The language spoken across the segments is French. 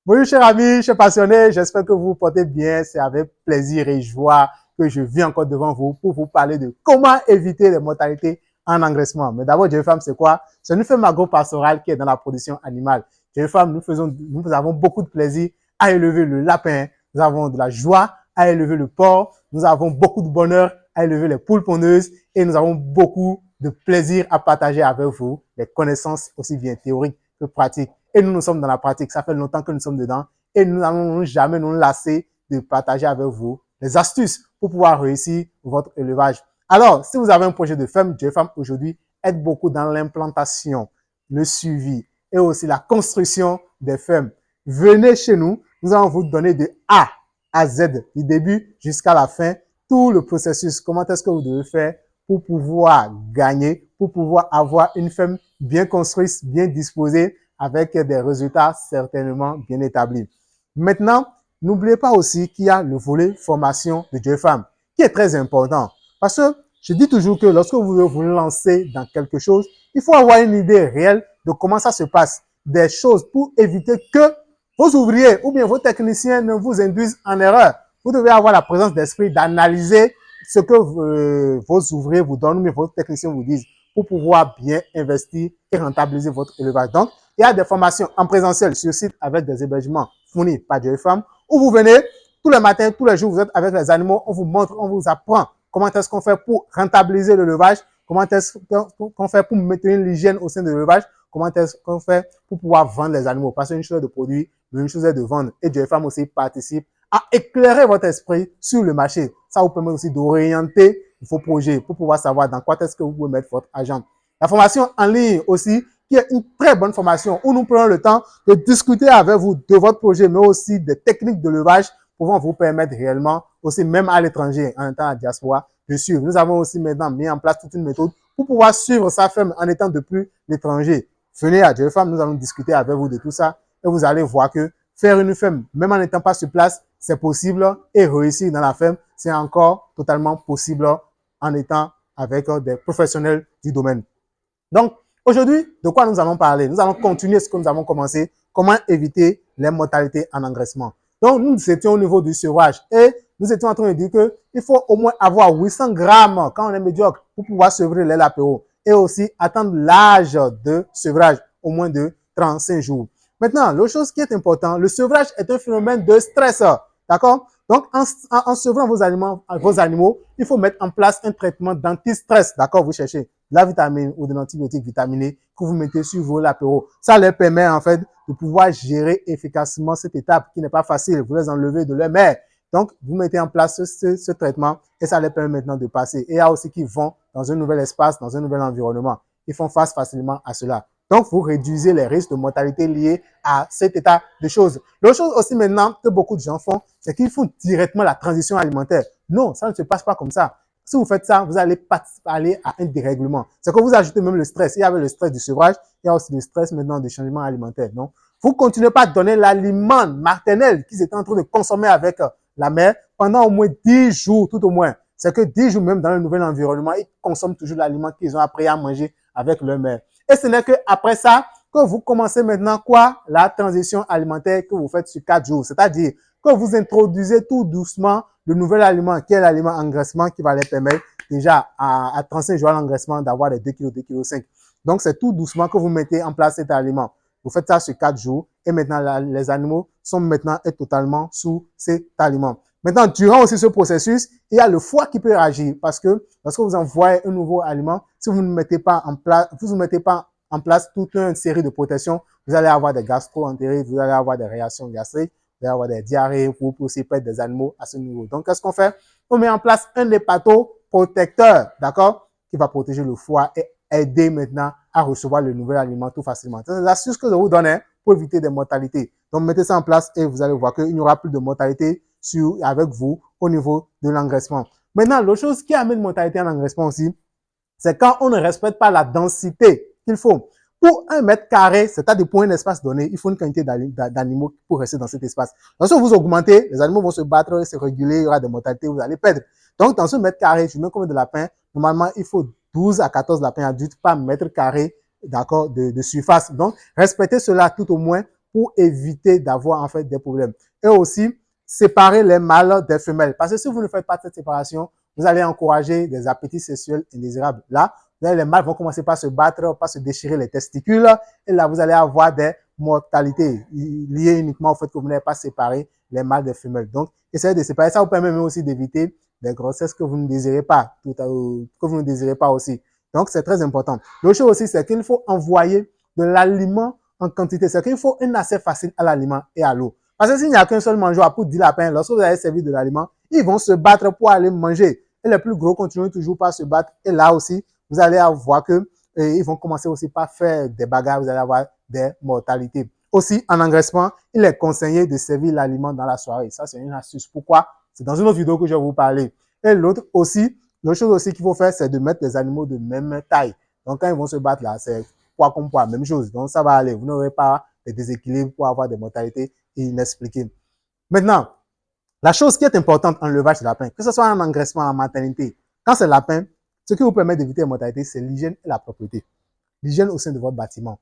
Bonjour chers amis, chers passionnés, j'espère que vous vous portez bien. C'est avec plaisir et joie que je viens encore devant vous pour vous parler de comment éviter les mortalités en engraissement. Mais d'abord, Dieu Femme, c'est quoi? C'est une ferme agro-pastorale qui est dans la production animale. Dieu Femme, nous avons beaucoup de plaisir à élever le lapin, nous avons de la joie à élever le porc, nous avons beaucoup de bonheur à élever les poules pondeuses et nous avons beaucoup de plaisir à partager avec vous les connaissances aussi bien théoriques que pratiques. Et nous sommes dans la pratique. Ça fait longtemps que nous sommes dedans. Et nous n'allons jamais nous lasser de partager avec vous les astuces pour pouvoir réussir votre élevage. Alors, si vous avez un projet de ferme, Dieu Femme aujourd'hui aide beaucoup dans l'implantation, le suivi et aussi la construction des fermes. Venez chez nous. Nous allons vous donner de A à Z, du début jusqu'à la fin, tout le processus. Comment est-ce que vous devez faire pour pouvoir gagner, pour pouvoir avoir une ferme bien construite, bien disposée, avec des résultats certainement bien établis. Maintenant, n'oubliez pas aussi qu'il y a le volet formation de Dieu Femme, qui est très important. Parce que je dis toujours que lorsque vous voulez vous lancer dans quelque chose, il faut avoir une idée réelle de comment ça se passe, des choses pour éviter que vos ouvriers ou bien vos techniciens ne vous induisent en erreur. Vous devez avoir la présence d'esprit d'analyser ce que vos ouvriers vous donnent ou bien vos techniciens vous disent pour pouvoir bien investir et rentabiliser votre élevage. Donc, il y a des formations en présentiel sur site avec des hébergements fournis par Dieu Femme où vous venez tous les matins, tous les jours, vous êtes avec les animaux, on vous montre, on vous apprend comment est-ce qu'on fait pour rentabiliser l'élevage, comment est-ce qu'on fait pour maintenir l'hygiène au sein de l'élevage, comment est-ce qu'on fait pour pouvoir vendre les animaux. Parce qu'une chose est de produire, mais une chose est de vendre. Et Dieu Femme aussi participe à éclairer votre esprit sur le marché. Ça vous permet aussi d'orienter vos projets pour pouvoir savoir dans quoi est-ce que vous pouvez mettre votre argent. La formation en ligne aussi, qui est une très bonne formation où nous prenons le temps de discuter avec vous de votre projet, mais aussi des techniques de levage pouvant vous permettre réellement, aussi même à l'étranger, en étant à diaspora, de suivre. Nous avons aussi maintenant mis en place toute une méthode pour pouvoir suivre sa ferme en étant depuis l'étranger. Venez à Dieu Femme, nous allons discuter avec vous de tout ça et vous allez voir que faire une ferme, même en n'étant pas sur place, c'est possible et réussir dans la ferme, c'est encore totalement possible en étant avec des professionnels du domaine. Donc, aujourd'hui, de quoi nous allons parler? Nous allons continuer ce que nous avons commencé. Comment éviter les mortalités en engraissement. Donc, nous étions au niveau du sevrage et nous étions en train de dire qu'il faut au moins avoir 800 grammes quand on est médiocre pour pouvoir sevrer les lapéros et aussi attendre l'âge de sevrage au moins de 35 jours. Maintenant, l'autre chose qui est important, le sevrage est un phénomène de stress. D'accord? Donc, en sevrant vos animaux, il faut mettre en place un traitement d'anti-stress. D'accord? Vous cherchez de la vitamine ou de l'antibiotique vitaminé que vous mettez sur vos lapéros. Ça leur permet, en fait, de pouvoir gérer efficacement cette étape qui n'est pas facile. Vous les enlevez de leur mère. Donc, vous mettez en place ce traitement et ça leur permet maintenant de passer. Et il y a aussi qui vont dans un nouvel espace, dans un nouvel environnement. Ils font face facilement à cela. Donc, vous réduisez les risques de mortalité liés à cet état de choses. L'autre chose aussi maintenant que beaucoup de gens font, c'est qu'ils font directement la transition alimentaire. Non, ça ne se passe pas comme ça. Si vous faites ça, vous allez aller à un dérèglement. C'est que vous ajoutez même le stress. Il y avait le stress du sevrage, il y a aussi le stress maintenant du changement alimentaire. Donc, vous continuez pas à donner l'aliment maternel qu'ils étaient en train de consommer avec la mère pendant au moins 10 jours, tout au moins. C'est que 10 jours même dans le nouvel environnement, ils consomment toujours l'aliment qu'ils ont appris à manger avec leur mère. Et ce n'est qu'après ça que vous commencez maintenant quoi? La transition alimentaire que vous faites sur 4 jours. C'est-à-dire que vous introduisez tout doucement le nouvel aliment qui est l'aliment engraissement qui va les permettre déjà à 35 jours l'engraissement d'avoir les 2 kg, 2 kg 5. Donc, c'est tout doucement que vous mettez en place cet aliment. Vous faites ça sur 4 jours et maintenant, les animaux sont maintenant totalement sous cet aliment. Maintenant, durant aussi ce processus, il y a le foie qui peut réagir parce que lorsque vous envoyez un nouveau aliment, si vous ne mettez pas en place, toute une série de protections, vous allez avoir des gastro-entérites, vous allez avoir des réactions gastriques, vous allez avoir des diarrhées, vous pouvez aussi perdre des animaux à ce niveau. Donc, qu'est-ce qu'on fait? On met en place un hépatoprotecteur, d'accord, qui va protéger le foie et aider maintenant à recevoir le nouvel aliment tout facilement. C'est l'astuce que je vous donne pour éviter des mortalités. Donc, mettez ça en place et vous allez voir qu'il n'y aura plus de mortalité avec vous au niveau de l'engraissement. Maintenant, l'autre chose qui amène mortalité en engraissement aussi, c'est quand on ne respecte pas la densité qu'il faut. Pour 1 mètre carré, c'est-à-dire pour un espace donné, il faut une quantité d'animaux pour rester dans cet espace. Lorsque vous augmentez, les animaux vont se battre, se réguler, il y aura des mortalités, vous allez perdre. Donc, dans ce mètre carré, je mets combien de lapins? Normalement, il faut 12 à 14 lapins adultes par mètre carré, d'accord, de surface. Donc, respectez cela tout au moins pour éviter d'avoir en fait des problèmes. Et aussi, séparer les mâles des femelles. Parce que si vous ne faites pas cette séparation, vous allez encourager des appétits sexuels indésirables. Là, les mâles vont commencer par se battre, par se déchirer les testicules. Et là, vous allez avoir des mortalités liées uniquement au fait que vous n'avez pas séparé les mâles des femelles. Donc, essayez de séparer. Ça vous permet même aussi d'éviter des grossesses que vous ne désirez pas, que vous ne désirez pas aussi. Donc, c'est très important. L'autre chose aussi, c'est qu'il faut envoyer de l'aliment en quantité. C'est qu'il faut un accès facile à l'aliment et à l'eau. Parce que s'il n'y a qu'un seul mangeoire pour 10 lapins, lorsque vous allez servir de l'aliment, ils vont se battre pour aller manger. Et les plus gros continuent toujours par se battre. Et là aussi, vous allez voir que ils vont commencer aussi par faire des bagarres. Vous allez avoir des mortalités. Aussi, en engraissement, il est conseillé de servir l'aliment dans la soirée. Ça, c'est une astuce. Pourquoi? C'est dans une autre vidéo que je vais vous parler. Et l'autre chose aussi qu'il faut faire, c'est de mettre les animaux de même taille. Donc, quand ils vont se battre là, c'est poids comme poids, même chose. Donc, ça va aller. Vous n'aurez pas de déséquilibre pour avoir des mortalités inexpliquées. Maintenant, la chose qui est importante en levage de lapin, que ce soit en engraissement, en maternité, quand c'est lapin, ce qui vous permet d'éviter les mortalités, c'est l'hygiène et la propreté. L'hygiène au sein de votre bâtiment.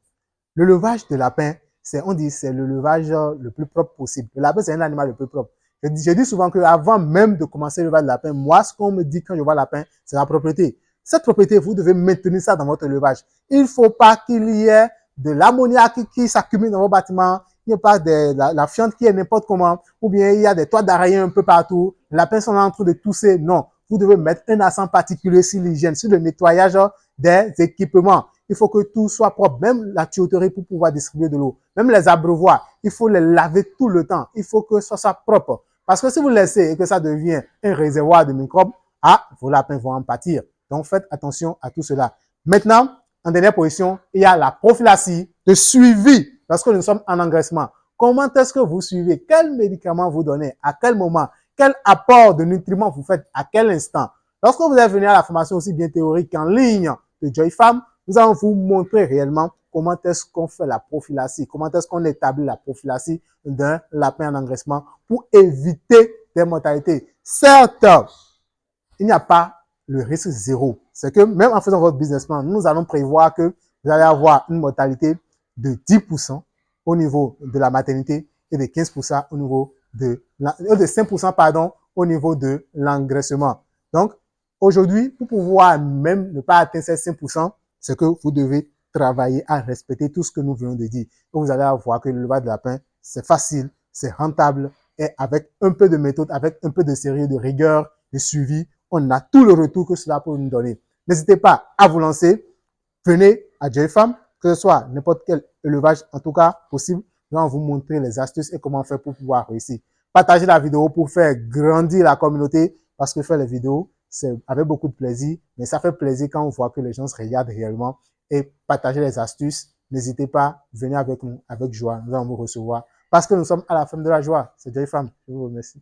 Le levage de lapin, c'est le levage le plus propre possible. Le lapin, c'est un animal le plus propre. Je dis souvent qu'avant même de commencer le levage de lapin, moi, ce qu'on me dit quand je vois lapin, c'est la propreté. Cette propreté, vous devez maintenir ça dans votre levage. Il ne faut pas qu'il y ait de l'ammoniac qui s'accumule dans vos bâtiments, il n'y a pas de la fiente qui est n'importe comment, ou bien il y a des toits d'araignée un peu partout, les lapins sont en train de tousser. Non, vous devez mettre un accent particulier sur l'hygiène, sur le nettoyage des équipements. Il faut que tout soit propre, même la tuyauterie pour pouvoir distribuer de l'eau, même les abreuvoirs, il faut les laver tout le temps. Il faut que ça soit propre. Parce que si vous laissez et que ça devient un réservoir de microbes, vos lapins vont en pâtir. Donc, faites attention à tout cela. Maintenant, en dernière position, il y a la prophylaxie de suivi lorsque nous sommes en engraissement. Comment est-ce que vous suivez? Quels médicaments vous donnez? À quel moment? Quel apport de nutriments vous faites? À quel instant? Lorsque vous allez venir à la formation aussi bien théorique qu'en ligne de Joyfarm, nous allons vous montrer réellement comment est-ce qu'on fait la prophylaxie, comment est-ce qu'on établit la prophylaxie d'un lapin en engraissement pour éviter des mortalités. Certes, il n'y a pas le risque zéro. C'est que même en faisant votre business plan, nous allons prévoir que vous allez avoir une mortalité de 10% au niveau de la maternité et de 15% au niveau de 5% pardon, au niveau de l'engraissement. Donc, aujourd'hui, pour pouvoir même ne pas atteindre ces 5%, c'est que vous devez travailler à respecter tout ce que nous venons de dire. Et vous allez voir que le levage de lapin, c'est facile, c'est rentable et avec un peu de méthode, avec un peu de sérieux, de rigueur, de suivi, on a tout le retour que cela peut nous donner. N'hésitez pas à vous lancer. Venez à Joyfarm, que ce soit n'importe quel élevage, en tout cas possible. Nous allons vous montrer les astuces et comment faire pour pouvoir réussir. Partagez la vidéo pour faire grandir la communauté parce que faire les vidéos, c'est avec beaucoup de plaisir, mais ça fait plaisir quand on voit que les gens se regardent réellement et partagez les astuces. N'hésitez pas, venez avec nous, avec joie. Nous allons vous recevoir parce que nous sommes à la fin de la joie. C'est Joyfarm. Je vous remercie.